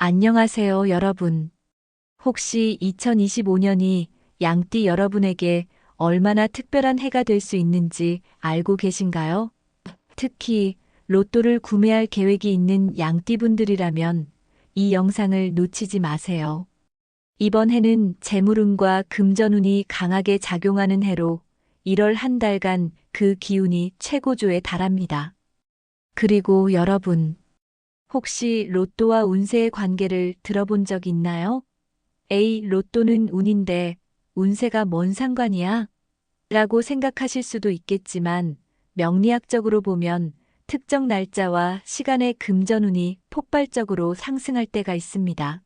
안녕하세요, 여러분. 혹시 2025년이 양띠 여러분에게 얼마나 특별한 해가 될 수 있는지 알고 계신가요? 특히 로또를 구매할 계획이 있는 양띠분들이라면 이 영상을 놓치지 마세요. 이번 해는 재물운과 금전운이 강하게 작용하는 해로 1월 한 달간 그 기운이 최고조에 달합니다. 그리고 여러분, 혹시 로또와 운세의 관계를 들어본 적 있나요? 에이, 로또는 운인데 운세가 뭔 상관이야? 라고 생각하실 수도 있겠지만 명리학적으로 보면 특정 날짜와 시간의 금전운이 폭발적으로 상승할 때가 있습니다.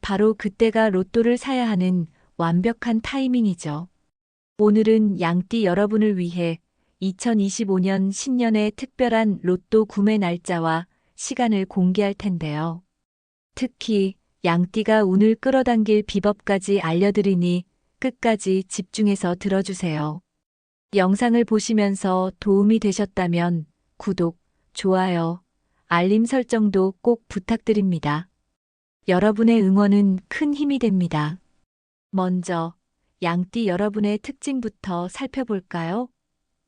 바로 그때가 로또를 사야 하는 완벽한 타이밍이죠. 오늘은 양띠 여러분을 위해 2025년 신년의 특별한 로또 구매 날짜와 시간을 공개할 텐데요. 특히 양띠가 운을 끌어당길 비법까지 알려드리니 끝까지 집중해서 들어주세요. 영상을 보시면서 도움이 되셨다면 구독, 좋아요, 알림 설정도 꼭 부탁드립니다. 여러분의 응원은 큰 힘이 됩니다. 먼저 양띠 여러분의 특징부터 살펴볼까요?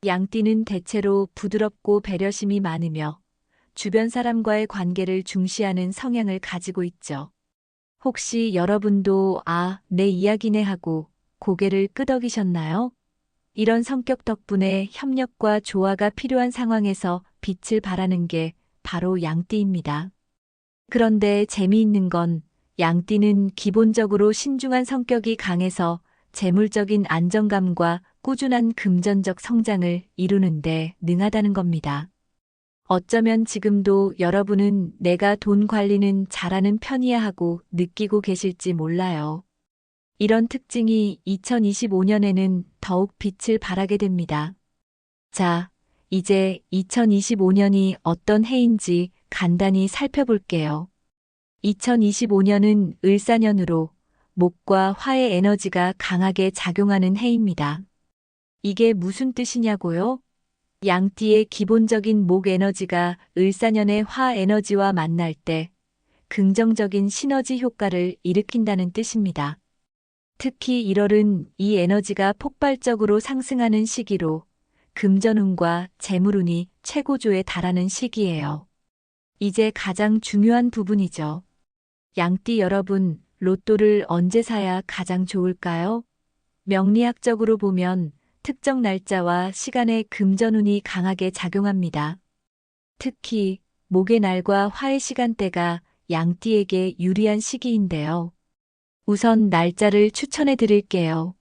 양띠는 대체로 부드럽고 배려심이 많으며 주변 사람과의 관계를 중시하는 성향을 가지고 있죠. 혹시 여러분도 내 이야기네 하고 고개를 끄덕이셨나요? 이런 성격 덕분에 협력과 조화가 필요한 상황에서 빛을 발하는 게 바로 양띠입니다. 그런데 재미있는 건 양띠는 기본적으로 신중한 성격이 강해서 재물적인 안정감과 꾸준한 금전적 성장을 이루는데 능하다는 겁니다. 어쩌면 지금도 여러분은 내가 돈 관리는 잘하는 편이야 하고 느끼고 계실지 몰라요. 이런 특징이 2025년에는 더욱 빛을 발하게 됩니다. 자, 이제 2025년이 어떤 해인지 간단히 살펴볼게요. 2025년은 을사년으로 목과 화의 에너지가 강하게 작용하는 해입니다. 이게 무슨 뜻이냐고요? 양띠의 기본적인 목 에너지가 을사년의 화 에너지와 만날 때 긍정적인 시너지 효과를 일으킨다는 뜻입니다. 특히 1월은 이 에너지가 폭발적으로 상승하는 시기로 금전운과 재물운이 최고조에 달하는 시기예요. 이제 가장 중요한 부분이죠. 양띠 여러분, 로또를 언제 사야 가장 좋을까요? 명리학적으로 보면 특정 날짜와 시간에 금전운이 강하게 작용합니다. 특히 목의 날과 화의 시간대가 양띠에게 유리한 시기인데요. 우선 날짜를 추천해 드릴게요.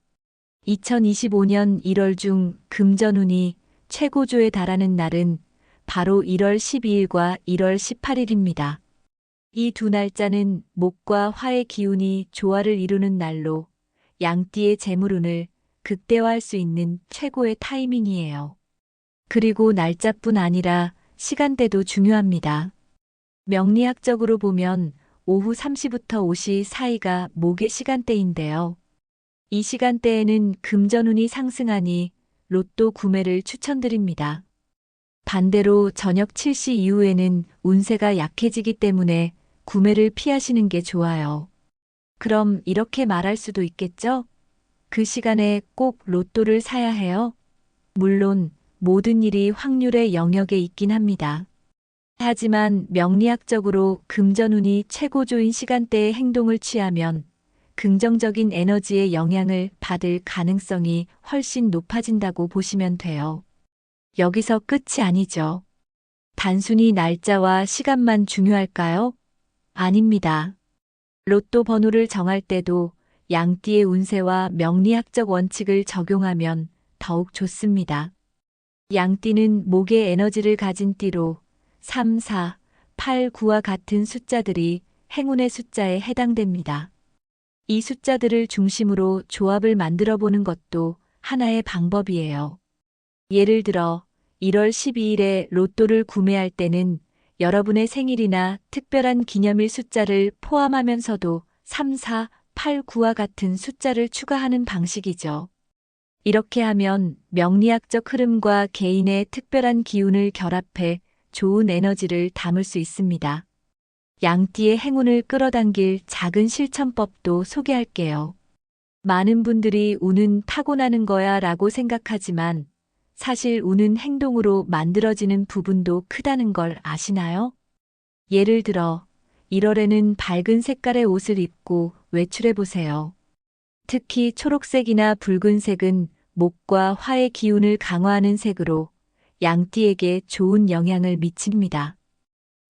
2025년 1월 중 금전운이 최고조에 달하는 날은 바로 1월 12일과 1월 18일입니다. 이 두 날짜는 목과 화의 기운이 조화를 이루는 날로 양띠의 재물운을 극대화할 수 있는 최고의 타이밍이에요. 그리고 날짜뿐 아니라 시간대도 중요합니다. 명리학적으로 보면 오후 3시부터 5시 사이가 목의 시간대인데요. 이 시간대에는 금전운이 상승하니 로또 구매를 추천드립니다. 반대로 저녁 7시 이후에는 운세가 약해지기 때문에 구매를 피하시는 게 좋아요. 그럼 이렇게 말할 수도 있겠죠? 그 시간에 꼭 로또를 사야 해요? 물론 모든 일이 확률의 영역에 있긴 합니다. 하지만 명리학적으로 금전운이 최고조인 시간대에 행동을 취하면 긍정적인 에너지의 영향을 받을 가능성이 훨씬 높아진다고 보시면 돼요. 여기서 끝이 아니죠. 단순히 날짜와 시간만 중요할까요? 아닙니다. 로또 번호를 정할 때도 양띠의 운세와 명리학적 원칙을 적용하면 더욱 좋습니다. 양띠는 목의 에너지를 가진 띠로 3, 4, 8, 9와 같은 숫자들이 행운의 숫자에 해당됩니다. 이 숫자들을 중심으로 조합을 만들어 보는 것도 하나의 방법이에요. 예를 들어 1월 12일에 로또를 구매할 때는 여러분의 생일이나 특별한 기념일 숫자를 포함하면서도 3, 4, 8, 9와 같은 숫자를 추가하는 방식이죠. 이렇게 하면 명리학적 흐름과 개인의 특별한 기운을 결합해 좋은 에너지를 담을 수 있습니다. 양띠의 행운을 끌어당길 작은 실천법도 소개할게요. 많은 분들이 운은 타고나는 거야 라고 생각하지만 사실 운은 행동으로 만들어지는 부분도 크다는 걸 아시나요? 예를 들어 1월에는 밝은 색깔의 옷을 입고 외출해 보세요. 특히 초록색이나 붉은색은 목과 화의 기운을 강화하는 색으로 양띠에게 좋은 영향을 미칩니다.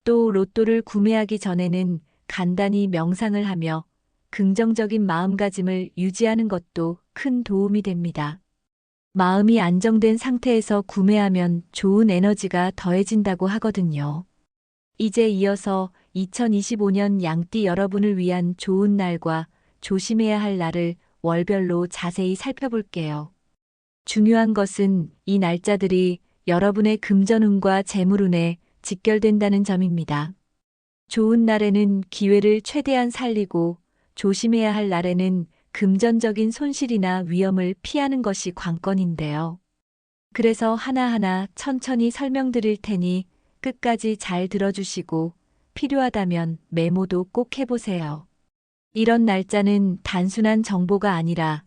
또 로또를 구매하기 전에는 간단히 명상을 하며 긍정적인 마음가짐을 유지하는 것도 큰 도움이 됩니다. 마음이 안정된 상태에서 구매하면 좋은 에너지가 더해진다고 하거든요. 이제 이어서 2025년 양띠 여러분을 위한 좋은 날과 조심해야 할 날을 월별로 자세히 살펴볼게요. 중요한 것은 이 날짜들이 여러분의 금전운과 재물운에 직결된다는 점입니다. 좋은 날에는 기회를 최대한 살리고 조심해야 할 날에는 금전적인 손실이나 위험을 피하는 것이 관건인데요. 그래서 하나하나 천천히 설명드릴 테니 끝까지 잘 들어주시고 필요하다면 메모도 꼭 해보세요. 이런 날짜는 단순한 정보가 아니라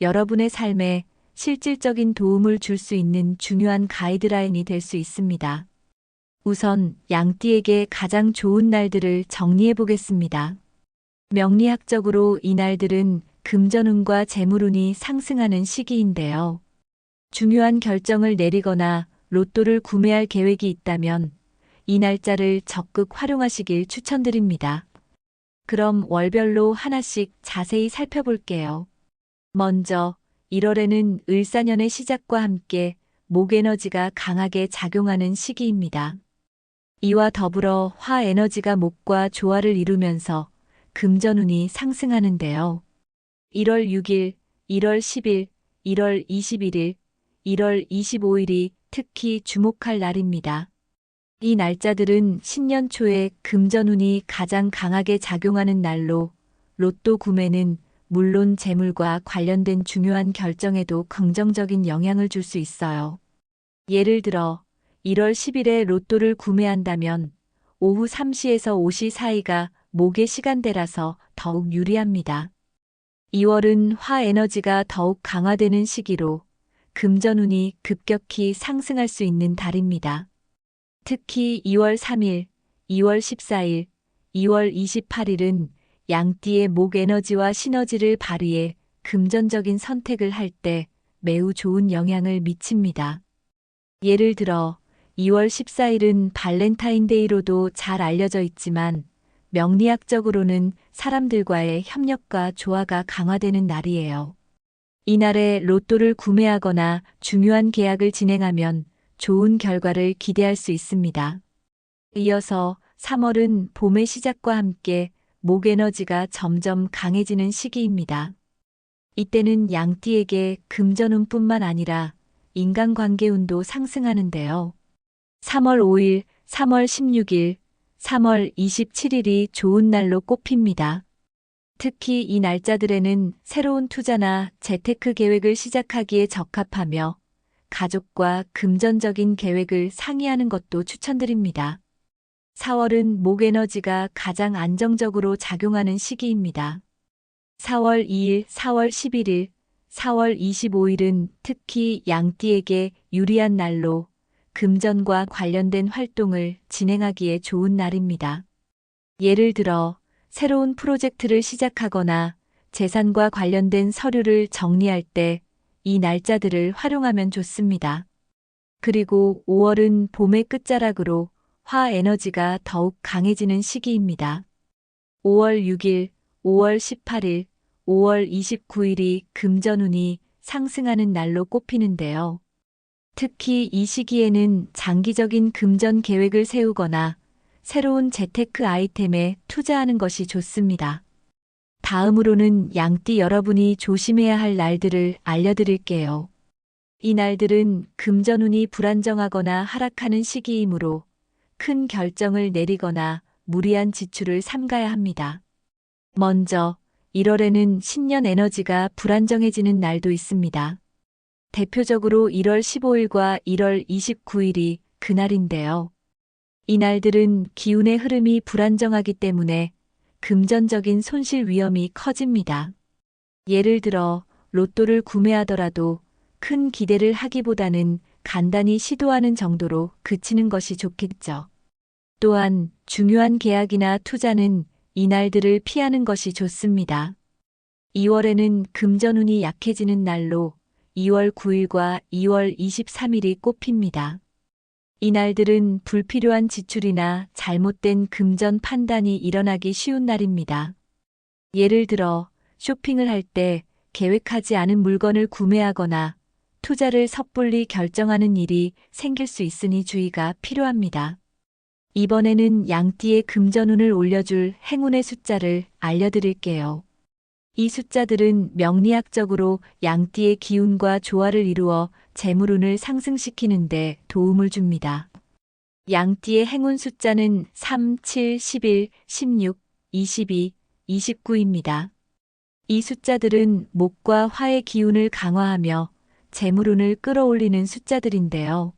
여러분의 삶에 실질적인 도움을 줄 수 있는 중요한 가이드라인이 될 수 있습니다. 우선 양띠에게 가장 좋은 날들을 정리해 보겠습니다. 명리학적으로 이 날들은 금전운과 재물운이 상승하는 시기인데요. 중요한 결정을 내리거나 로또를 구매할 계획이 있다면 이 날짜를 적극 활용하시길 추천드립니다. 그럼 월별로 하나씩 자세히 살펴볼게요. 먼저 1월에는 을사년의 시작과 함께 목 에너지가 강하게 작용하는 시기입니다. 이와 더불어 화 에너지가 목과 조화를 이루면서 금전운이 상승하는데요. 1월 6일, 1월 10일, 1월 21일, 1월 25일이 특히 주목할 날입니다. 이 날짜들은 신년 초에 금전운이 가장 강하게 작용하는 날로 로또 구매는 물론 재물과 관련된 중요한 결정에도 긍정적인 영향을 줄 수 있어요. 예를 들어 1월 10일에 로또를 구매한다면 오후 3시에서 5시 사이가 목의 시간대라서 더욱 유리합니다. 2월은 화 에너지가 더욱 강화되는 시기로 금전운이 급격히 상승할 수 있는 달입니다. 특히 2월 3일, 2월 14일, 2월 28일은 양띠의 목 에너지와 시너지를 발휘해 금전적인 선택을 할 때 매우 좋은 영향을 미칩니다. 예를 들어 2월 14일은 발렌타인데이로도 잘 알려져 있지만 명리학적으로는 사람들과의 협력과 조화가 강화되는 날이에요. 이날에 로또를 구매하거나 중요한 계약을 진행하면 좋은 결과를 기대할 수 있습니다. 이어서 3월은 봄의 시작과 함께 목 에너지가 점점 강해지는 시기입니다. 이때는 양띠에게 금전운뿐만 아니라 인간관계운도 상승하는데요. 3월 5일, 3월 16일, 3월 27일이 좋은 날로 꼽힙니다. 특히 이 날짜들에는 새로운 투자나 재테크 계획을 시작하기에 적합하며 가족과 금전적인 계획을 상의하는 것도 추천드립니다. 4월은 목 에너지가 가장 안정적으로 작용하는 시기입니다. 4월 2일, 4월 11일, 4월 25일은 특히 양띠에게 유리한 날로 금전과 관련된 활동을 진행하기에 좋은 날입니다. 예를 들어 새로운 프로젝트를 시작하거나 재산과 관련된 서류를 정리할 때 이 날짜들을 활용하면 좋습니다. 그리고 5월은 봄의 끝자락으로 화 에너지가 더욱 강해지는 시기입니다. 5월 6일, 5월 18일, 5월 29일이 금전운이 상승하는 날로 꼽히는데요. 특히 이 시기에는 장기적인 금전 계획을 세우거나 새로운 재테크 아이템에 투자하는 것이 좋습니다. 다음으로는 양띠 여러분이 조심해야 할 날들을 알려드릴게요. 이 날들은 금전운이 불안정하거나 하락하는 시기이므로 큰 결정을 내리거나 무리한 지출을 삼가야 합니다. 먼저 1월에는 신년 에너지가 불안정해지는 날도 있습니다. 대표적으로 1월 15일과 1월 29일이 그날인데요. 이날들은 기운의 흐름이 불안정하기 때문에 금전적인 손실 위험이 커집니다. 예를 들어 로또를 구매하더라도 큰 기대를 하기보다는 간단히 시도하는 정도로 그치는 것이 좋겠죠. 또한 중요한 계약이나 투자는 이날들을 피하는 것이 좋습니다. 2월에는 금전운이 약해지는 날로 2월 9일과 2월 23일이 꼽힙니다. 이날들은 불필요한 지출이나 잘못된 금전 판단이 일어나기 쉬운 날입니다. 예를 들어 쇼핑을 할 때 계획하지 않은 물건을 구매하거나 투자를 섣불리 결정하는 일이 생길 수 있으니 주의가 필요합니다. 이번에는 양띠의 금전운을 올려줄 행운의 숫자를 알려드릴게요. 이 숫자들은 명리학적으로 양띠의 기운과 조화를 이루어 재물운을 상승시키는데 도움을 줍니다. 양띠의 행운 숫자는 3, 7, 11, 16, 22, 29입니다. 이 숫자들은 목과 화의 기운을 강화하며 재물운을 끌어올리는 숫자들인데요.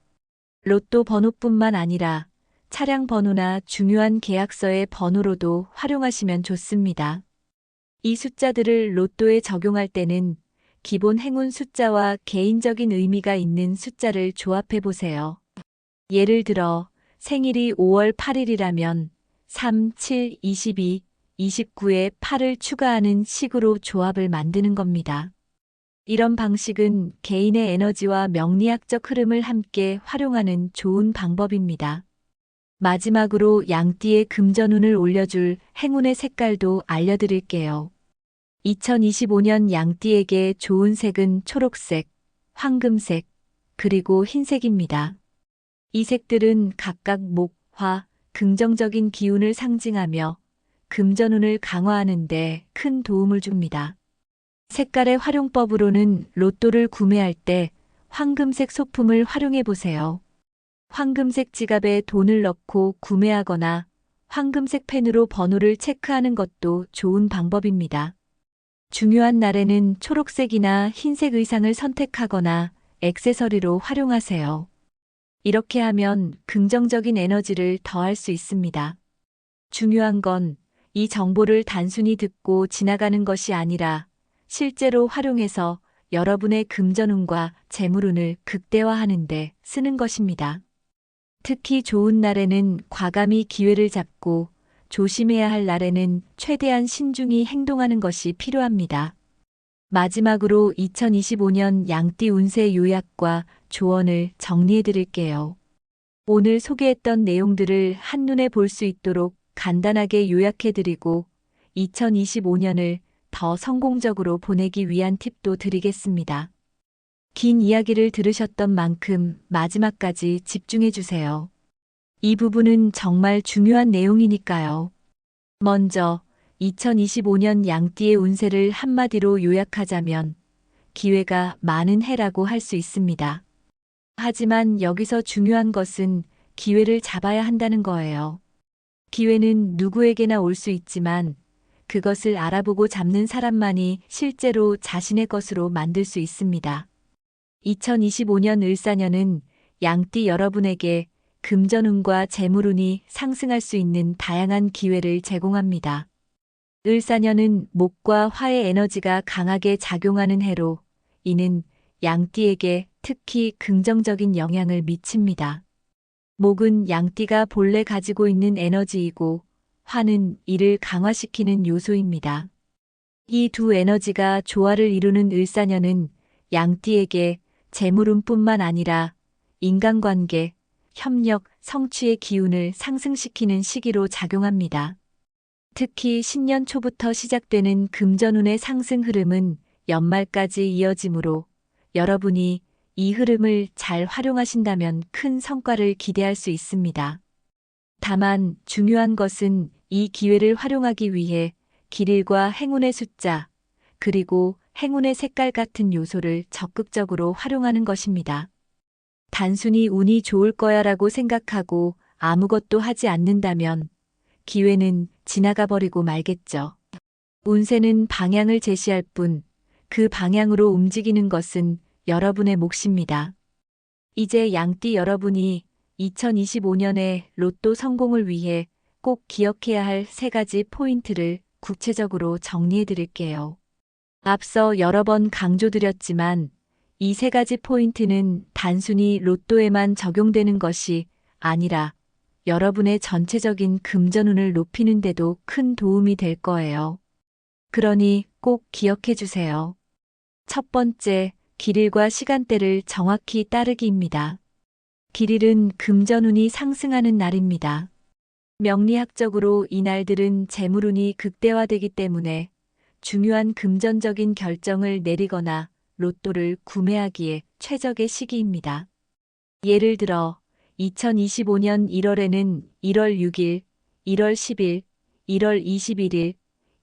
로또 번호뿐만 아니라 차량 번호나 중요한 계약서의 번호로도 활용하시면 좋습니다. 이 숫자들을 로또에 적용할 때는 기본 행운 숫자와 개인적인 의미가 있는 숫자를 조합해 보세요. 예를 들어 생일이 5월 8일이라면 3, 7, 22, 29에 8을 추가하는 식으로 조합을 만드는 겁니다. 이런 방식은 개인의 에너지와 명리학적 흐름을 함께 활용하는 좋은 방법입니다. 마지막으로 양띠의 금전운을 올려줄 행운의 색깔도 알려드릴게요. 2025년 양띠에게 좋은 색은 초록색, 황금색, 그리고 흰색입니다. 이 색들은 각각 목, 화, 긍정적인 기운을 상징하며 금전운을 강화하는 데 큰 도움을 줍니다. 색깔의 활용법으로는 로또를 구매할 때 황금색 소품을 활용해 보세요. 황금색 지갑에 돈을 넣고 구매하거나 황금색 펜으로 번호를 체크하는 것도 좋은 방법입니다. 중요한 날에는 초록색이나 흰색 의상을 선택하거나 액세서리로 활용하세요. 이렇게 하면 긍정적인 에너지를 더할 수 있습니다. 중요한 건 이 정보를 단순히 듣고 지나가는 것이 아니라 실제로 활용해서 여러분의 금전운과 재물운을 극대화하는 데 쓰는 것입니다. 특히 좋은 날에는 과감히 기회를 잡고 조심해야 할 날에는 최대한 신중히 행동하는 것이 필요합니다. 마지막으로 2025년 양띠 운세 요약과 조언을 정리해 드릴게요. 오늘 소개했던 내용들을 한눈에 볼 수 있도록 간단하게 요약해 드리고 2025년을 더 성공적으로 보내기 위한 팁도 드리겠습니다. 긴 이야기를 들으셨던 만큼 마지막까지 집중해 주세요. 이 부분은 정말 중요한 내용이니까요. 먼저 2025년 양띠의 운세를 한마디로 요약하자면 기회가 많은 해라고 할 수 있습니다. 하지만 여기서 중요한 것은 기회를 잡아야 한다는 거예요. 기회는 누구에게나 올 수 있지만 그것을 알아보고 잡는 사람만이 실제로 자신의 것으로 만들 수 있습니다. 2025년 을사년은 양띠 여러분에게 금전운과 재물운이 상승할 수 있는 다양한 기회를 제공합니다. 을사년은 목과 화의 에너지가 강하게 작용하는 해로 이는 양띠에게 특히 긍정적인 영향을 미칩니다. 목은 양띠가 본래 가지고 있는 에너지이고 화는 이를 강화시키는 요소입니다. 이 두 에너지가 조화를 이루는 을사년은 양띠에게 재물운뿐만 아니라 인간관계, 협력, 성취의 기운을 상승시키는 시기로 작용합니다. 특히 신년 초부터 시작되는 금전운의 상승 흐름은 연말까지 이어지므로 여러분이 이 흐름을 잘 활용하신다면 큰 성과를 기대할 수 있습니다. 다만 중요한 것은 이 기회를 활용하기 위해 길일과 행운의 숫자, 그리고 행운의 색깔 같은 요소를 적극적으로 활용하는 것입니다. 단순히 운이 좋을 거야라고 생각하고 아무것도 하지 않는다면 기회는 지나가 버리고 말겠죠. 운세는 방향을 제시할 뿐 그 방향으로 움직이는 것은 여러분의 몫입니다. 이제 양띠 여러분이 2025년에 로또 성공을 위해 꼭 기억해야 할 3가지 포인트를 구체적으로 정리해 드릴게요. 앞서 여러 번 강조드렸지만 이 3가지 포인트는 단순히 로또에만 적용되는 것이 아니라 여러분의 전체적인 금전운을 높이는 데도 큰 도움이 될 거예요. 그러니 꼭 기억해 주세요. 첫 번째, 길일과 시간대를 정확히 따르기입니다. 길일은 금전운이 상승하는 날입니다. 명리학적으로 이 날들은 재물운이 극대화되기 때문에 중요한 금전적인 결정을 내리거나 로또를 구매하기에 최적의 시기입니다. 예를 들어 2025년 1월에는 1월 6일, 1월 10일, 1월 21일,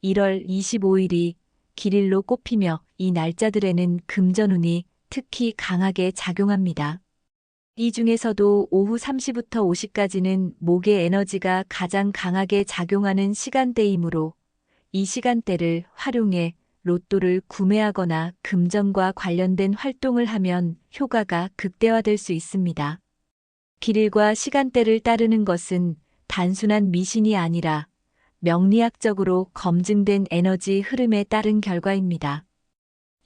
1월 25일이 길일로 꼽히며 이 날짜들에는 금전운이 특히 강하게 작용합니다. 이 중에서도 오후 3시부터 5시까지는 목의 에너지가 가장 강하게 작용하는 시간대이므로 이 시간대를 활용해 로또를 구매하거나 금전과 관련된 활동을 하면 효과가 극대화될 수 있습니다. 길일과 시간대를 따르는 것은 단순한 미신이 아니라 명리학적으로 검증된 에너지 흐름에 따른 결과입니다.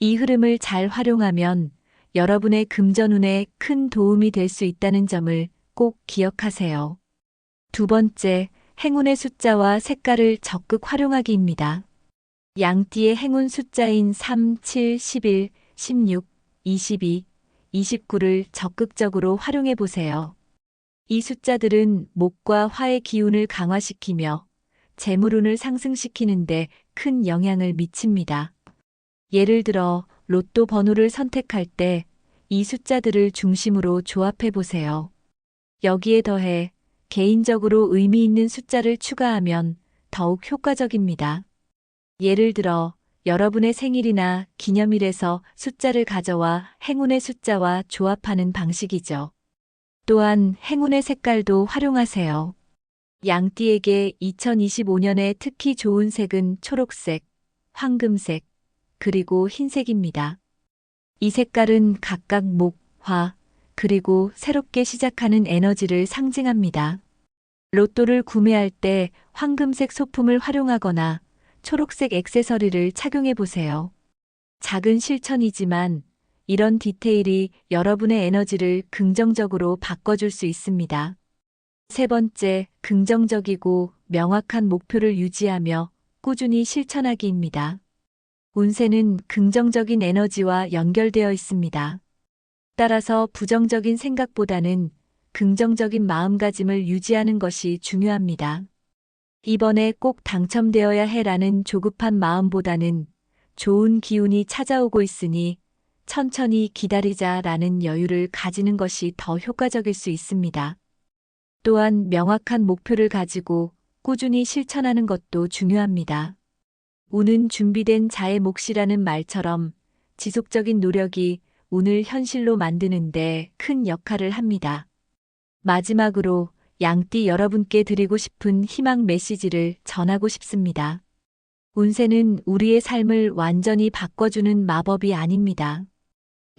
이 흐름을 잘 활용하면 여러분의 금전운에 큰 도움이 될 수 있다는 점을 꼭 기억하세요. 두 번째, 행운의 숫자와 색깔을 적극 활용하기입니다. 양띠의 행운 숫자인 3, 7, 11, 16, 22, 29를 적극적으로 활용해 보세요. 이 숫자들은 목과 화의 기운을 강화시키며 재물운을 상승시키는데 큰 영향을 미칩니다. 예를 들어 로또 번호를 선택할 때 이 숫자들을 중심으로 조합해 보세요. 여기에 더해 개인적으로 의미 있는 숫자를 추가하면 더욱 효과적입니다. 예를 들어 여러분의 생일이나 기념일에서 숫자를 가져와 행운의 숫자와 조합하는 방식이죠. 또한 행운의 색깔도 활용하세요. 양띠에게 2025년에 특히 좋은 색은 초록색, 황금색, 그리고 흰색입니다. 이 색깔은 각각 목, 화, 그리고 새롭게 시작하는 에너지를 상징합니다. 로또를 구매할 때 황금색 소품을 활용하거나 초록색 액세서리를 착용해 보세요. 작은 실천이지만 이런 디테일이 여러분의 에너지를 긍정적으로 바꿔줄 수 있습니다. 세 번째, 긍정적이고 명확한 목표를 유지하며 꾸준히 실천하기입니다. 운세는 긍정적인 에너지와 연결되어 있습니다. 따라서 부정적인 생각보다는 긍정적인 마음가짐을 유지하는 것이 중요합니다. 이번에 꼭 당첨되어야 해라는 조급한 마음보다는 좋은 기운이 찾아오고 있으니 천천히 기다리자라는 여유를 가지는 것이 더 효과적일 수 있습니다. 또한 명확한 목표를 가지고 꾸준히 실천하는 것도 중요합니다. 운은 준비된 자의 몫이라는 말처럼 지속적인 노력이 운을 현실로 만드는데 큰 역할을 합니다. 마지막으로 양띠 여러분께 드리고 싶은 희망 메시지를 전하고 싶습니다. 운세는 우리의 삶을 완전히 바꿔주는 마법이 아닙니다.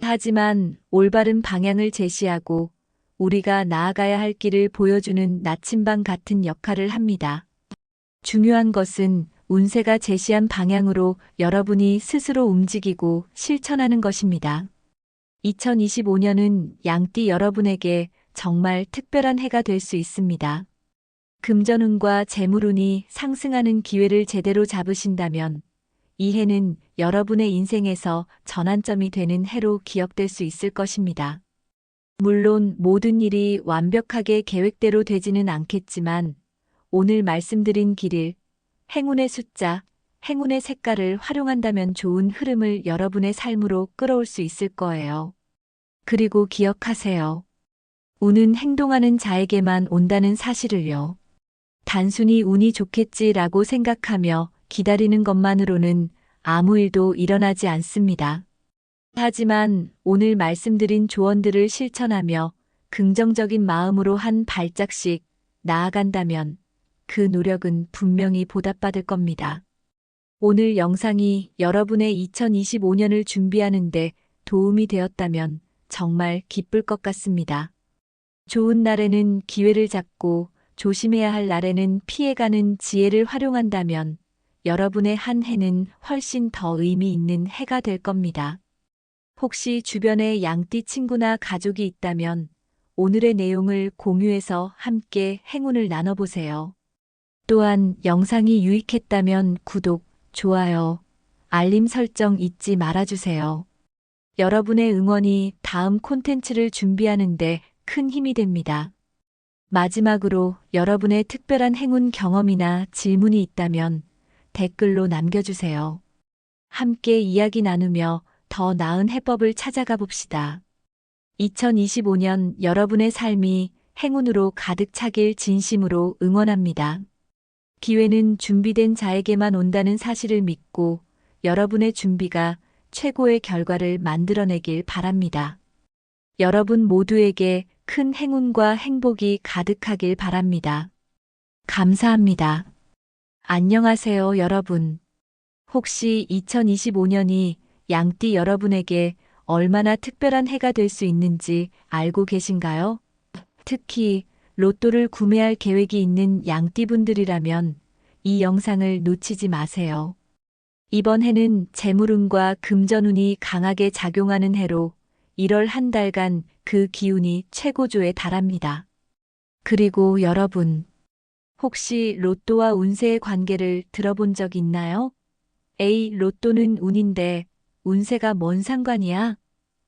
하지만 올바른 방향을 제시하고 우리가 나아가야 할 길을 보여주는 나침반 같은 역할을 합니다. 중요한 것은 운세가 제시한 방향으로 여러분이 스스로 움직이고 실천하는 것입니다. 2025년은 양띠 여러분에게 정말 특별한 해가 될 수 있습니다. 금전운과 재물운이 상승하는 기회를 제대로 잡으신다면 이 해는 여러분의 인생에서 전환점이 되는 해로 기억될 수 있을 것입니다. 물론 모든 일이 완벽하게 계획대로 되지는 않겠지만 오늘 말씀드린 길일, 행운의 숫자, 행운의 색깔을 활용한다면 좋은 흐름을 여러분의 삶으로 끌어올 수 있을 거예요. 그리고 기억하세요. 운은 행동하는 자에게만 온다는 사실을요. 단순히 운이 좋겠지라고 생각하며 기다리는 것만으로는 아무 일도 일어나지 않습니다. 하지만 오늘 말씀드린 조언들을 실천하며 긍정적인 마음으로 한 발짝씩 나아간다면 그 노력은 분명히 보답받을 겁니다. 오늘 영상이 여러분의 2025년을 준비하는 데 도움이 되었다면 정말 기쁠 것 같습니다. 좋은 날에는 기회를 잡고 조심해야 할 날에는 피해가는 지혜를 활용한다면 여러분의 한 해는 훨씬 더 의미 있는 해가 될 겁니다. 혹시 주변에 양띠 친구나 가족이 있다면 오늘의 내용을 공유해서 함께 행운을 나눠보세요. 또한 영상이 유익했다면 구독, 좋아요, 알림 설정 잊지 말아주세요. 여러분의 응원이 다음 콘텐츠를 준비하는데 큰 힘이 됩니다. 마지막으로 여러분의 특별한 행운 경험이나 질문이 있다면 댓글로 남겨주세요. 함께 이야기 나누며 더 나은 해법을 찾아가 봅시다. 2025년 여러분의 삶이 행운으로 가득 차길 진심으로 응원합니다. 기회는 준비된 자에게만 온다는 사실을 믿고 여러분의 준비가 최고의 결과를 만들어내길 바랍니다. 여러분 모두에게 큰 행운과 행복이 가득하길 바랍니다. 감사합니다. 안녕하세요, 여러분. 혹시 2025년이 양띠 여러분에게 얼마나 특별한 해가 될 수 있는지 알고 계신가요? 특히 로또를 구매할 계획이 있는 양띠분들이라면 이 영상을 놓치지 마세요. 이번 해는 재물운과 금전운이 강하게 작용하는 해로 1월 한 달간 그 기운이 최고조에 달합니다. 그리고 여러분, 혹시 로또와 운세의 관계를 들어본 적 있나요? 에이, 로또는 운인데 운세가 뭔 상관이야?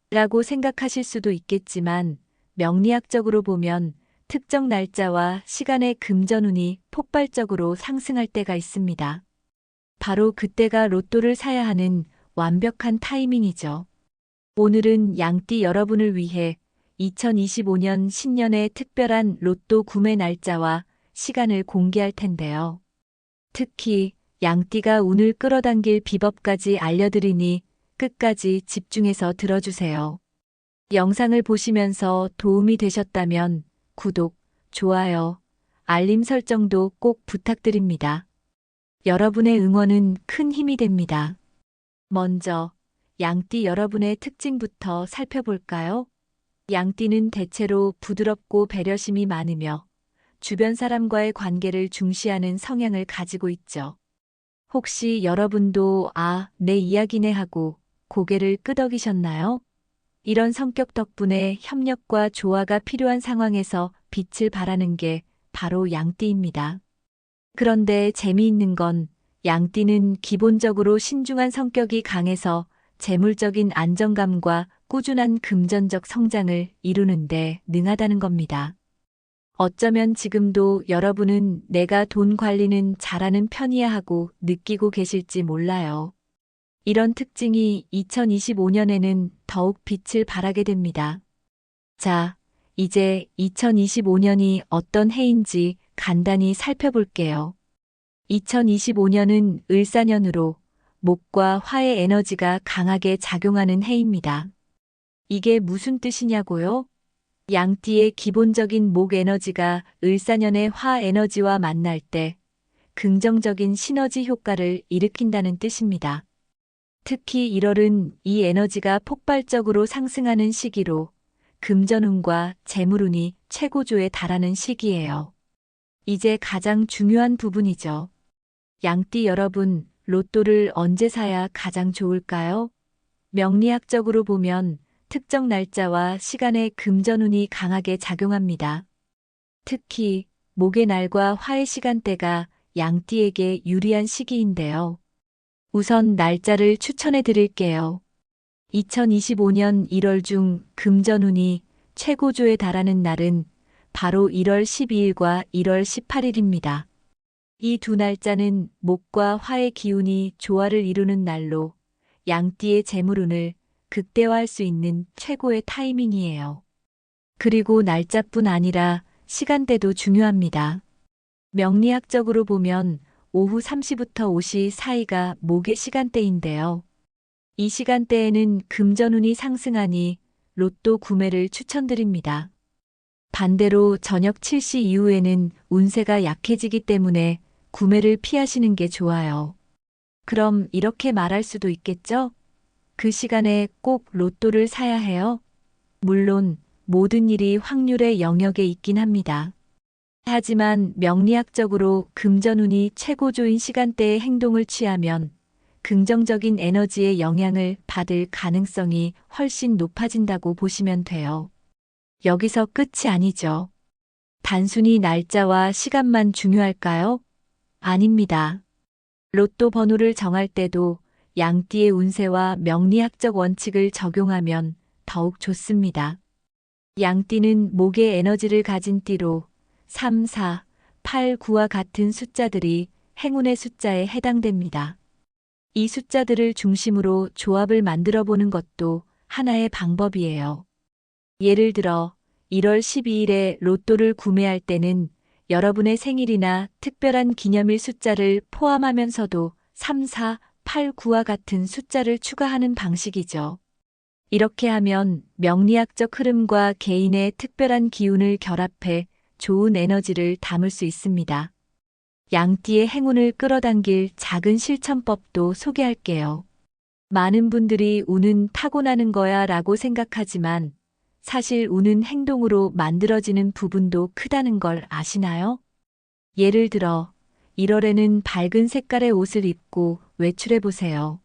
라고 생각하실 수도 있겠지만 명리학적으로 보면 특정 날짜와 시간의 금전운이 폭발적으로 상승할 때가 있습니다. 바로 그때가 로또를 사야 하는 완벽한 타이밍이죠. 오늘은 양띠 여러분을 위해 2025년 신년의 특별한 로또 구매 날짜와 시간을 공개할 텐데요. 특히 양띠가 운을 끌어당길 비법까지 알려드리니 끝까지 집중해서 들어주세요. 영상을 보시면서 도움이 되셨다면 구독, 좋아요, 알림 설정도 꼭 부탁드립니다. 여러분의 응원은 큰 힘이 됩니다. 먼저 양띠 여러분의 특징부터 살펴볼까요? 양띠는 대체로 부드럽고 배려심이 많으며 주변 사람과의 관계를 중시하는 성향을 가지고 있죠. 혹시 여러분도 내 이야기네 하고 고개를 끄덕이셨나요? 이런 성격 덕분에 협력과 조화가 필요한 상황에서 빛을 발하는 게 바로 양띠입니다. 그런데 재미있는 건 양띠는 기본적으로 신중한 성격이 강해서 재물적인 안정감과 꾸준한 금전적 성장을 이루는데 능하다는 겁니다. 어쩌면 지금도 여러분은 내가 돈 관리는 잘하는 편이야 하고 느끼고 계실지 몰라요. 이런 특징이 2025년에는 더욱 빛을 발하게 됩니다. 자, 이제 2025년이 어떤 해인지 간단히 살펴볼게요. 2025년은 을사년으로 목과 화의 에너지가 강하게 작용하는 해입니다. 이게 무슨 뜻이냐고요? 양띠의 기본적인 목 에너지가 을사년의 화 에너지와 만날 때 긍정적인 시너지 효과를 일으킨다는 뜻입니다. 특히 1월은 이 에너지가 폭발적으로 상승하는 시기로 금전운과 재물운이 최고조에 달하는 시기예요. 이제 가장 중요한 부분이죠. 양띠 여러분, 로또를 언제 사야 가장 좋을까요? 명리학적으로 보면 특정 날짜와 시간에 금전운이 강하게 작용합니다. 특히 목의 날과 화의 시간대가 양띠에게 유리한 시기인데요. 우선 날짜를 추천해 드릴게요. 2025년 1월 중 금전운이 최고조에 달하는 날은 바로 1월 12일과 1월 18일입니다. 이 두 날짜는 목과 화의 기운이 조화를 이루는 날로 양띠의 재물운을 극대화할 수 있는 최고의 타이밍이에요. 그리고 날짜뿐 아니라 시간대도 중요합니다. 명리학적으로 보면 오후 3시부터 5시 사이가 목의 시간대인데요. 이 시간대에는 금전운이 상승하니 로또 구매를 추천드립니다. 반대로 저녁 7시 이후에는 운세가 약해지기 때문에 구매를 피하시는 게 좋아요. 그럼 이렇게 말할 수도 있겠죠? 그 시간에 꼭 로또를 사야 해요? 물론 모든 일이 확률의 영역에 있긴 합니다. 하지만 명리학적으로 금전운이 최고조인 시간대에 행동을 취하면 긍정적인 에너지의 영향을 받을 가능성이 훨씬 높아진다고 보시면 돼요. 여기서 끝이 아니죠. 단순히 날짜와 시간만 중요할까요? 아닙니다. 로또 번호를 정할 때도 양띠의 운세와 명리학적 원칙을 적용하면 더욱 좋습니다. 양띠는 목의 에너지를 가진 띠로 3, 4, 8, 9와 같은 숫자들이 행운의 숫자에 해당됩니다. 이 숫자들을 중심으로 조합을 만들어 보는 것도 하나의 방법이에요. 예를 들어 1월 12일에 로또를 구매할 때는 여러분의 생일이나 특별한 기념일 숫자를 포함하면서도 3, 4, 8, 9와 같은 숫자를 추가하는 방식이죠. 이렇게 하면 명리학적 흐름과 개인의 특별한 기운을 결합해 좋은 에너지를 담을 수 있습니다. 양띠의 행운을 끌어당길 작은 실천법도 소개할게요. 많은 분들이 운은 타고나는 거야 라고 생각하지만 사실 운은 행동으로 만들어지는 부분도 크다는 걸 아시나요? 예를 들어 1월에는 밝은 색깔의 옷을 입고 외출해 보세요.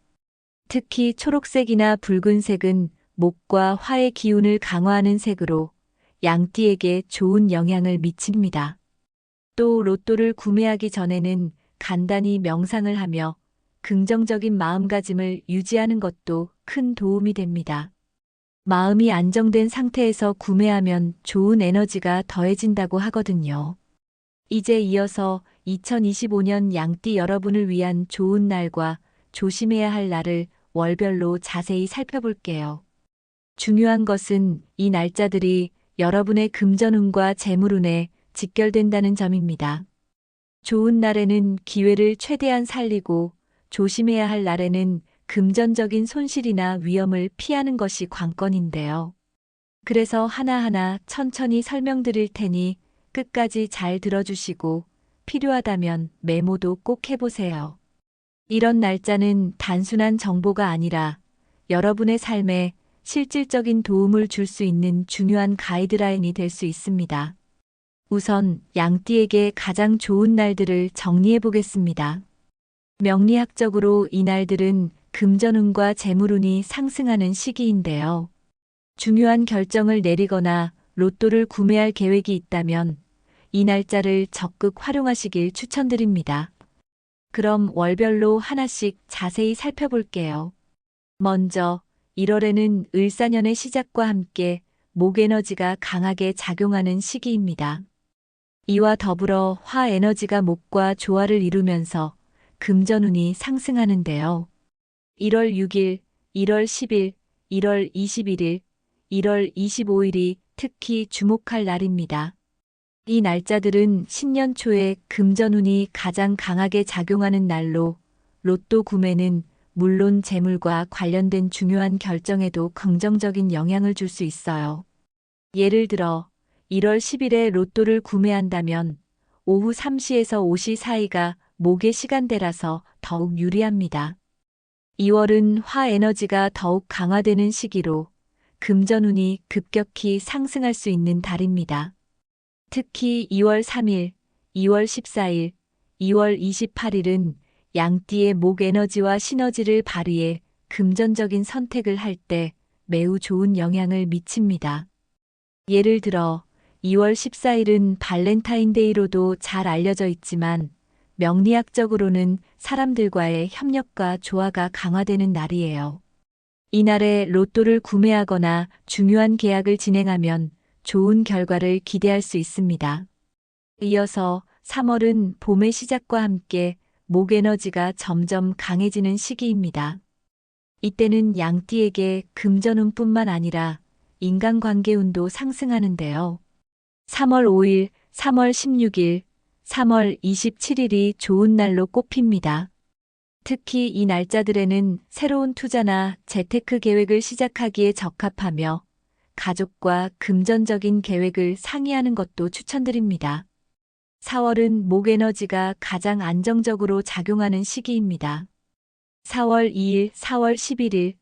특히 초록색이나 붉은색은 목과 화의 기운을 강화하는 색으로 양띠에게 좋은 영향을 미칩니다. 또 로또를 구매하기 전에는 간단히 명상을 하며 긍정적인 마음가짐을 유지하는 것도 큰 도움이 됩니다. 마음이 안정된 상태에서 구매하면 좋은 에너지가 더해진다고 하거든요. 이제 이어서 2025년 양띠 여러분을 위한 좋은 날과 조심해야 할 날을 월별로 자세히 살펴볼게요. 중요한 것은 이 날짜들이 여러분의 금전운과 재물운에 직결된다는 점입니다. 좋은 날에는 기회를 최대한 살리고 조심해야 할 날에는 금전적인 손실이나 위험을 피하는 것이 관건인데요. 그래서 하나하나 천천히 설명드릴 테니 끝까지 잘 들어주시고 필요하다면 메모도 꼭 해보세요. 이런 날짜는 단순한 정보가 아니라 여러분의 삶에 실질적인 도움을 줄 수 있는 중요한 가이드라인이 될 수 있습니다. 우선 양띠에게 가장 좋은 날들을 정리해 보겠습니다. 명리학적으로 이 날들은 금전운과 재물운이 상승하는 시기인데요. 중요한 결정을 내리거나 로또를 구매할 계획이 있다면 이 날짜를 적극 활용하시길 추천드립니다. 그럼 월별로 하나씩 자세히 살펴볼게요. 먼저 1월에는 을사년의 시작과 함께 목 에너지가 강하게 작용하는 시기입니다. 이와 더불어 화 에너지가 목과 조화를 이루면서 금전운이 상승하는데요. 1월 6일, 1월 10일, 1월 21일, 1월 25일이 특히 주목할 날입니다. 이 날짜들은 신년 초에 금전운이 가장 강하게 작용하는 날로 로또 구매는 물론 재물과 관련된 중요한 결정에도 긍정적인 영향을 줄 수 있어요. 예를 들어 1월 10일에 로또를 구매한다면 오후 3시에서 5시 사이가 목의 시간대라서 더욱 유리합니다. 2월은 화 에너지가 더욱 강화되는 시기로 금전운이 급격히 상승할 수 있는 달입니다. 특히 2월 3일, 2월 14일, 2월 28일은 양띠의 목 에너지와 시너지를 발휘해 금전적인 선택을 할 때 매우 좋은 영향을 미칩니다. 예를 들어 2월 14일은 발렌타인데이로도 잘 알려져 있지만 명리학적으로는 사람들과의 협력과 조화가 강화되는 날이에요. 이날에 로또를 구매하거나 중요한 계약을 진행하면 좋은 결과를 기대할 수 있습니다. 이어서 3월은 봄의 시작과 함께 목 에너지가 점점 강해지는 시기입니다. 이때는 양띠에게 금전운뿐만 아니라 인간관계운도 상승하는데요. 3월 5일, 3월 16일, 3월 27일이 좋은 날로 꼽힙니다. 특히 이 날짜들에는 새로운 투자나 재테크 계획을 시작하기에 적합하며 가족과 금전적인 계획을 상의하는 것도 추천드립니다. 4월은 목 에너지가 가장 안정적으로 작용하는 시기입니다. 4월 2일, 4월 11일,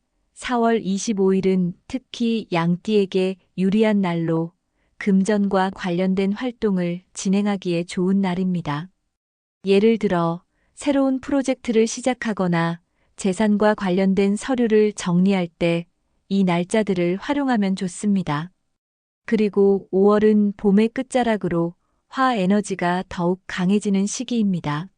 4월 25일은 특히 양띠에게 유리한 날로 금전과 관련된 활동을 진행하기에 좋은 날입니다. 예를 들어 새로운 프로젝트를 시작하거나 재산과 관련된 서류를 정리할 때 이 날짜들을 활용하면 좋습니다. 그리고 5월은 봄의 끝자락으로 화 에너지가 더욱 강해지는 시기입니다.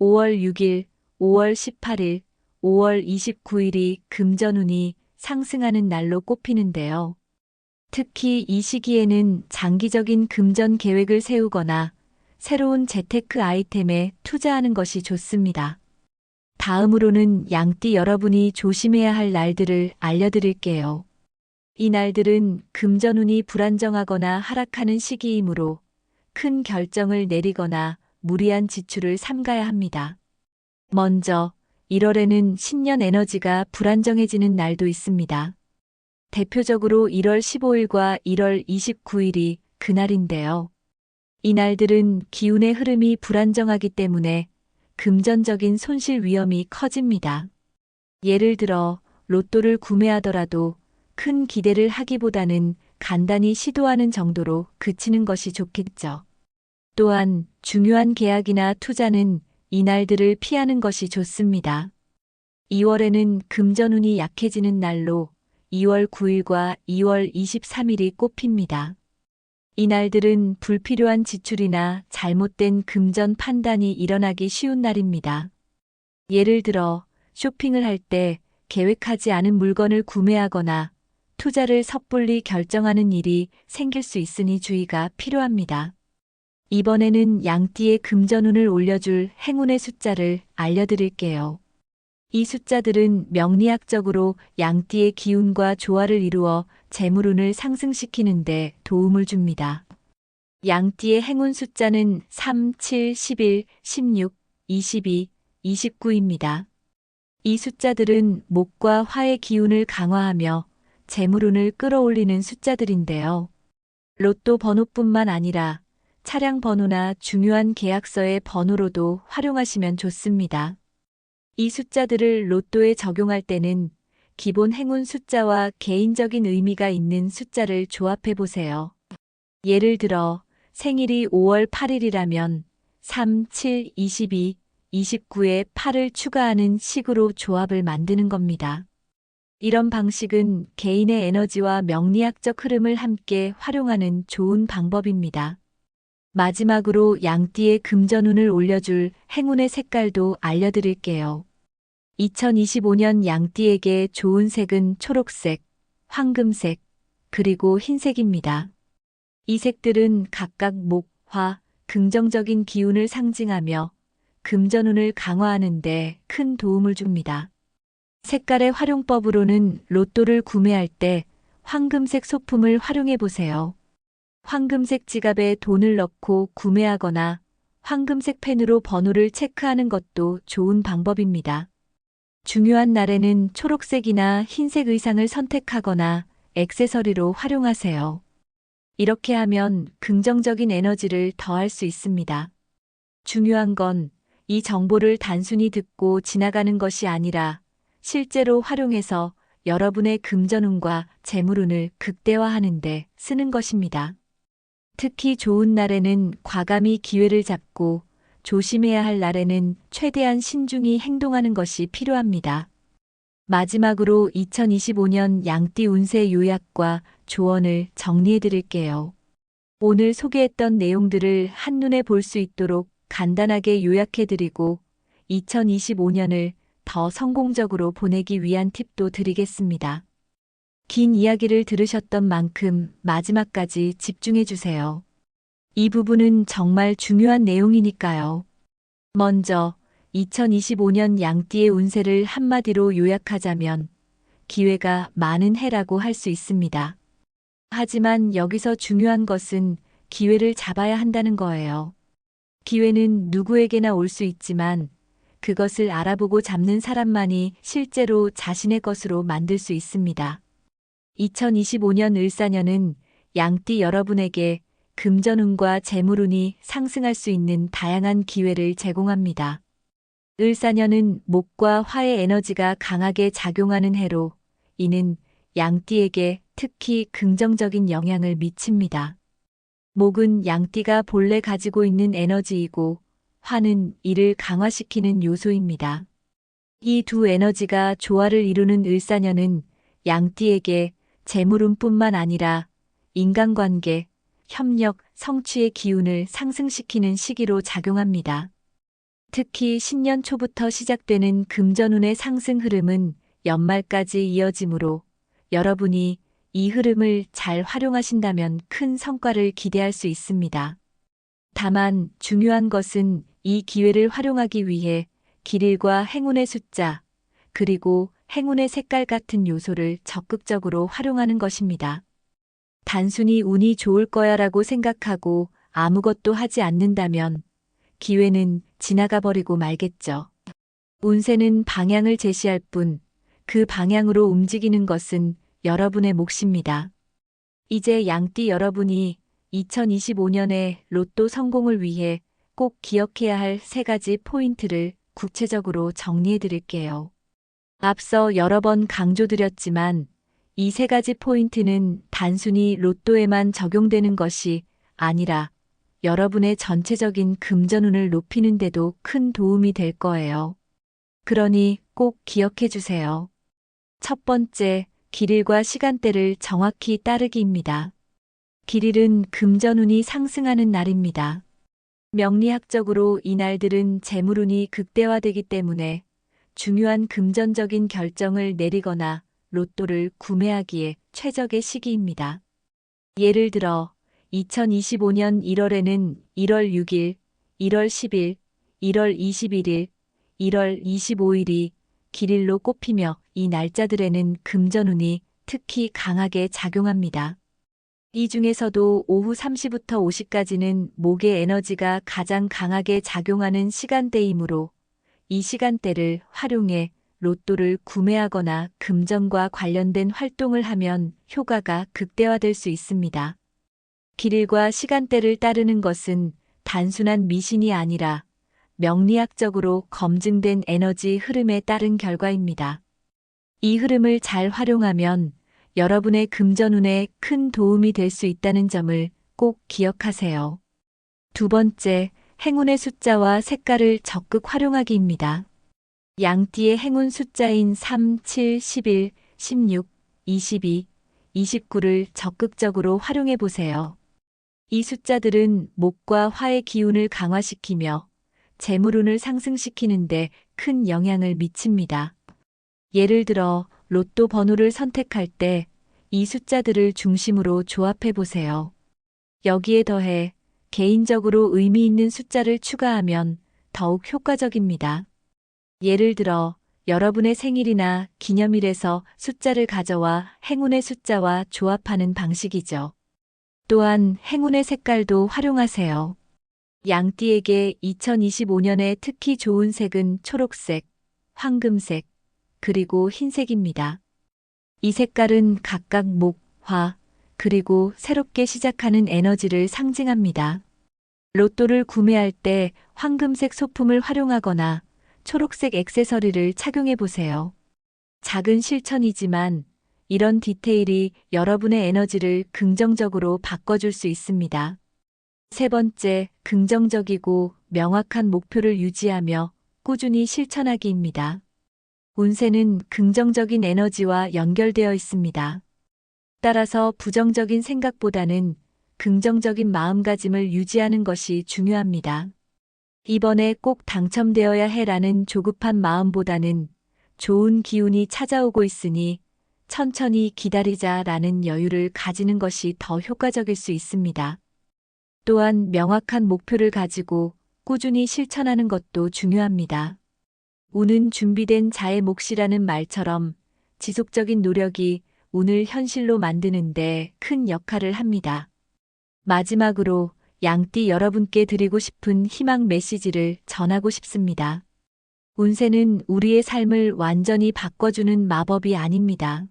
5월 6일, 5월 18일, 5월 29일이 금전운이 상승하는 날로 꼽히는데요. 특히 이 시기에는 장기적인 금전 계획을 세우거나 새로운 재테크 아이템에 투자하는 것이 좋습니다. 다음으로는 양띠 여러분이 조심해야 할 날들을 알려드릴게요. 이 날들은 금전운이 불안정하거나 하락하는 시기이므로 큰 결정을 내리거나 무리한 지출을 삼가야 합니다. 먼저 1월에는 신년 에너지가 불안정해지는 날도 있습니다. 대표적으로 1월 15일과 1월 29일이 그날인데요. 이 날들은 기운의 흐름이 불안정하기 때문에 금전적인 손실 위험이 커집니다. 예를 들어 로또를 구매하더라도 큰 기대를 하기보다는 간단히 시도하는 정도로 그치는 것이 좋겠죠. 또한 중요한 계약이나 투자는 이날들을 피하는 것이 좋습니다. 2월에는 금전운이 약해지는 날로 2월 9일과 2월 23일이 꼽힙니다. 이 날들은 불필요한 지출이나 잘못된 금전 판단이 일어나기 쉬운 날입니다. 예를 들어 쇼핑을 할 때 계획하지 않은 물건을 구매하거나 투자를 섣불리 결정하는 일이 생길 수 있으니 주의가 필요합니다. 이번에는 양띠의 금전운을 올려줄 행운의 숫자를 알려드릴게요. 이 숫자들은 명리학적으로 양띠의 기운과 조화를 이루어 재물운을 상승시키는데 도움을 줍니다. 양띠의 행운 숫자는 3, 7, 11, 16, 22, 29입니다. 이 숫자들은 목과 화의 기운을 강화하며 재물운을 끌어올리는 숫자들인데요. 로또 번호뿐만 아니라 차량 번호나 중요한 계약서의 번호로도 활용하시면 좋습니다. 이 숫자들을 로또에 적용할 때는 기본 행운 숫자와 개인적인 의미가 있는 숫자를 조합해 보세요. 예를 들어 생일이 5월 8일이라면 3, 7, 22, 29에 8을 추가하는 식으로 조합을 만드는 겁니다. 이런 방식은 개인의 에너지와 명리학적 흐름을 함께 활용하는 좋은 방법입니다. 마지막으로 양띠의 금전운을 올려줄 행운의 색깔도 알려드릴게요. 2025년 양띠에게 좋은 색은 초록색, 황금색, 그리고 흰색입니다. 이 색들은 각각 목, 화, 긍정적인 기운을 상징하며 금전운을 강화하는 데 큰 도움을 줍니다. 색깔의 활용법으로는 로또를 구매할 때 황금색 소품을 활용해 보세요. 황금색 지갑에 돈을 넣고 구매하거나 황금색 펜으로 번호를 체크하는 것도 좋은 방법입니다. 중요한 날에는 초록색이나 흰색 의상을 선택하거나 액세서리로 활용하세요. 이렇게 하면 긍정적인 에너지를 더할 수 있습니다. 중요한 건 이 정보를 단순히 듣고 지나가는 것이 아니라 실제로 활용해서 여러분의 금전운과 재물운을 극대화하는 데 쓰는 것입니다. 특히 좋은 날에는 과감히 기회를 잡고 조심해야 할 날에는 최대한 신중히 행동하는 것이 필요합니다. 마지막으로 2025년 양띠 운세 요약과 조언을 정리해 드릴게요. 오늘 소개했던 내용들을 한눈에 볼 수 있도록 간단하게 요약해 드리고 2025년을 더 성공적으로 보내기 위한 팁도 드리겠습니다. 긴 이야기를 들으셨던 만큼 마지막까지 집중해 주세요. 이 부분은 정말 중요한 내용이니까요. 먼저 2025년 양띠의 운세를 한마디로 요약하자면 기회가 많은 해라고 할 수 있습니다. 하지만 여기서 중요한 것은 기회를 잡아야 한다는 거예요. 기회는 누구에게나 올 수 있지만 그것을 알아보고 잡는 사람만이 실제로 자신의 것으로 만들 수 있습니다. 2025년 을사년은 양띠 여러분에게 금전운과 재물운이 상승할 수 있는 다양한 기회를 제공합니다. 을사년은 목과 화의 에너지가 강하게 작용하는 해로 이는 양띠에게 특히 긍정적인 영향을 미칩니다. 목은 양띠가 본래 가지고 있는 에너지이고 화는 이를 강화시키는 요소입니다. 이 두 에너지가 조화를 이루는 을사년은 양띠에게 재물운뿐만 아니라 인간관계, 협력, 성취의 기운을 상승시키는 시기로 작용합니다. 특히 신년 초부터 시작되는 금전운의 상승 흐름은 연말까지 이어지므로 여러분이 이 흐름을 잘 활용하신다면 큰 성과를 기대할 수 있습니다. 다만 중요한 것은 이 기회를 활용하기 위해 길일과 행운의 숫자, 그리고 행운의 색깔 같은 요소를 적극적으로 활용하는 것입니다. 단순히 운이 좋을 거야라고 생각하고 아무것도 하지 않는다면 기회는 지나가 버리고 말겠죠. 운세는 방향을 제시할 뿐 그 방향으로 움직이는 것은 여러분의 몫입니다. 이제 양띠 여러분이 2025년의 로또 성공을 위해 꼭 기억해야 할 3가지 포인트를 구체적으로 정리해 드릴게요. 앞서 여러 번 강조드렸지만 이 3가지 포인트는 단순히 로또에만 적용되는 것이 아니라 여러분의 전체적인 금전운을 높이는 데도 큰 도움이 될 거예요. 그러니 꼭 기억해 주세요. 첫 번째, 길일과 시간대를 정확히 따르기입니다. 길일은 금전운이 상승하는 날입니다. 명리학적으로 이 날들은 재물운이 극대화되기 때문에 중요한 금전적인 결정을 내리거나 로또를 구매하기에 최적의 시기입니다. 예를 들어 2025년 1월에는 1월 6일, 1월 10일, 1월 21일, 1월 25일이 길일로 꼽히며 이 날짜들에는 금전운이 특히 강하게 작용합니다. 이 중에서도 오후 3시부터 5시까지는 목의 에너지가 가장 강하게 작용하는 시간대이므로 이 시간대를 활용해 로또를 구매하거나 금전과 관련된 활동을 하면 효과가 극대화될 수 있습니다. 길일과 시간대를 따르는 것은 단순한 미신이 아니라 명리학적으로 검증된 에너지 흐름에 따른 결과입니다. 이 흐름을 잘 활용하면 여러분의 금전운에 큰 도움이 될 수 있다는 점을 꼭 기억하세요. 두 번째, 행운의 숫자와 색깔을 적극 활용하기입니다. 양띠의 행운 숫자인 3, 7, 11, 16, 22, 29를 적극적으로 활용해 보세요. 이 숫자들은 목과 화의 기운을 강화시키며 재물운을 상승시키는데 큰 영향을 미칩니다. 예를 들어 로또 번호를 선택할 때 이 숫자들을 중심으로 조합해 보세요. 여기에 더해 개인적으로 의미 있는 숫자를 추가하면 더욱 효과적입니다. 예를 들어 여러분의 생일이나 기념일에서 숫자를 가져와 행운의 숫자와 조합하는 방식이죠. 또한 행운의 색깔도 활용하세요. 양띠에게 2025년에 특히 좋은 색은 초록색, 황금색, 그리고 흰색입니다. 이 색깔은 각각 목, 화, 그리고 새롭게 시작하는 에너지를 상징합니다. 로또를 구매할 때 황금색 소품을 활용하거나 초록색 액세서리를 착용해 보세요. 작은 실천이지만 이런 디테일이 여러분의 에너지를 긍정적으로 바꿔줄 수 있습니다. 세 번째, 긍정적이고 명확한 목표를 유지하며 꾸준히 실천하기입니다. 운세는 긍정적인 에너지와 연결되어 있습니다. 따라서 부정적인 생각보다는 긍정적인 마음가짐을 유지하는 것이 중요합니다. 이번에 꼭 당첨되어야 해라는 조급한 마음보다는 좋은 기운이 찾아오고 있으니 천천히 기다리자라는 여유를 가지는 것이 더 효과적일 수 있습니다. 또한 명확한 목표를 가지고 꾸준히 실천하는 것도 중요합니다. 운은 준비된 자의 몫이라는 말처럼 지속적인 노력이 운을 현실로 만드는데 큰 역할을 합니다. 마지막으로 양띠 여러분께 드리고 싶은 희망 메시지를 전하고 싶습니다. 운세는 우리의 삶을 완전히 바꿔주는 마법이 아닙니다.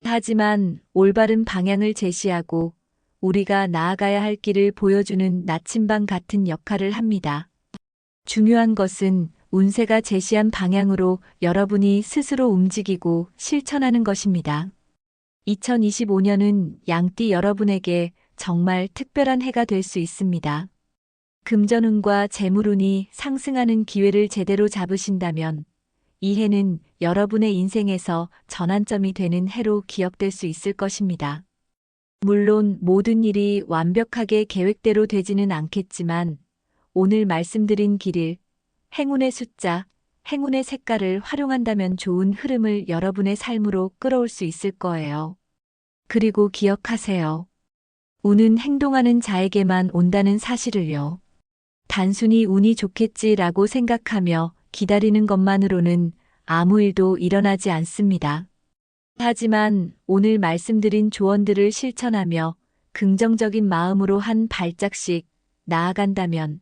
하지만 올바른 방향을 제시하고 우리가 나아가야 할 길을 보여주는 나침반 같은 역할을 합니다. 중요한 것은 운세가 제시한 방향으로 여러분이 스스로 움직이고 실천하는 것입니다. 2025년은 양띠 여러분에게 정말 특별한 해가 될 수 있습니다. 금전운과 재물운이 상승하는 기회를 제대로 잡으신다면 이 해는 여러분의 인생에서 전환점이 되는 해로 기억될 수 있을 것입니다. 물론 모든 일이 완벽하게 계획대로 되지는 않겠지만 오늘 말씀드린 길일, 행운의 숫자, 행운의 색깔을 활용한다면 좋은 흐름을 여러분의 삶으로 끌어올 수 있을 거예요. 그리고 기억하세요. 운은 행동하는 자에게만 온다는 사실을요. 단순히 운이 좋겠지라고 생각하며 기다리는 것만으로는 아무 일도 일어나지 않습니다. 하지만 오늘 말씀드린 조언들을 실천하며 긍정적인 마음으로 한 발짝씩 나아간다면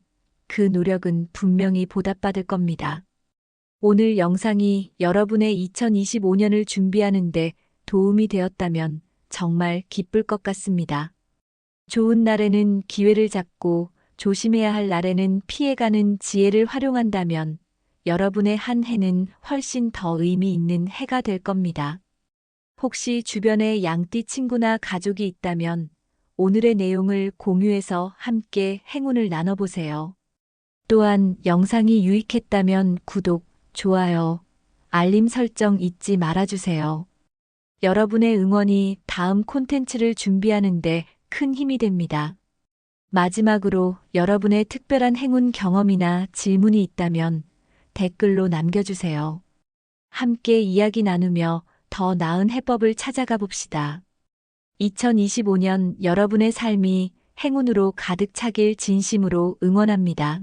그 노력은 분명히 보답받을 겁니다. 오늘 영상이 여러분의 2025년을 준비하는데 도움이 되었다면 정말 기쁠 것 같습니다. 좋은 날에는 기회를 잡고 조심해야 할 날에는 피해가는 지혜를 활용한다면 여러분의 한 해는 훨씬 더 의미 있는 해가 될 겁니다. 혹시 주변에 양띠 친구나 가족이 있다면 오늘의 내용을 공유해서 함께 행운을 나눠보세요. 또한 영상이 유익했다면 구독, 좋아요, 알림 설정 잊지 말아주세요. 여러분의 응원이 다음 콘텐츠를 준비하는데 큰 힘이 됩니다. 마지막으로 여러분의 특별한 행운 경험이나 질문이 있다면 댓글로 남겨주세요. 함께 이야기 나누며 더 나은 해법을 찾아가 봅시다. 2025년 여러분의 삶이 행운으로 가득 차길 진심으로 응원합니다.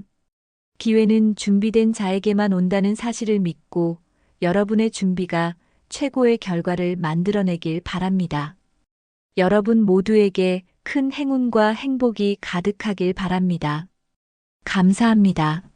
기회는 준비된 자에게만 온다는 사실을 믿고 여러분의 준비가 최고의 결과를 만들어내길 바랍니다. 여러분 모두에게 큰 행운과 행복이 가득하길 바랍니다. 감사합니다.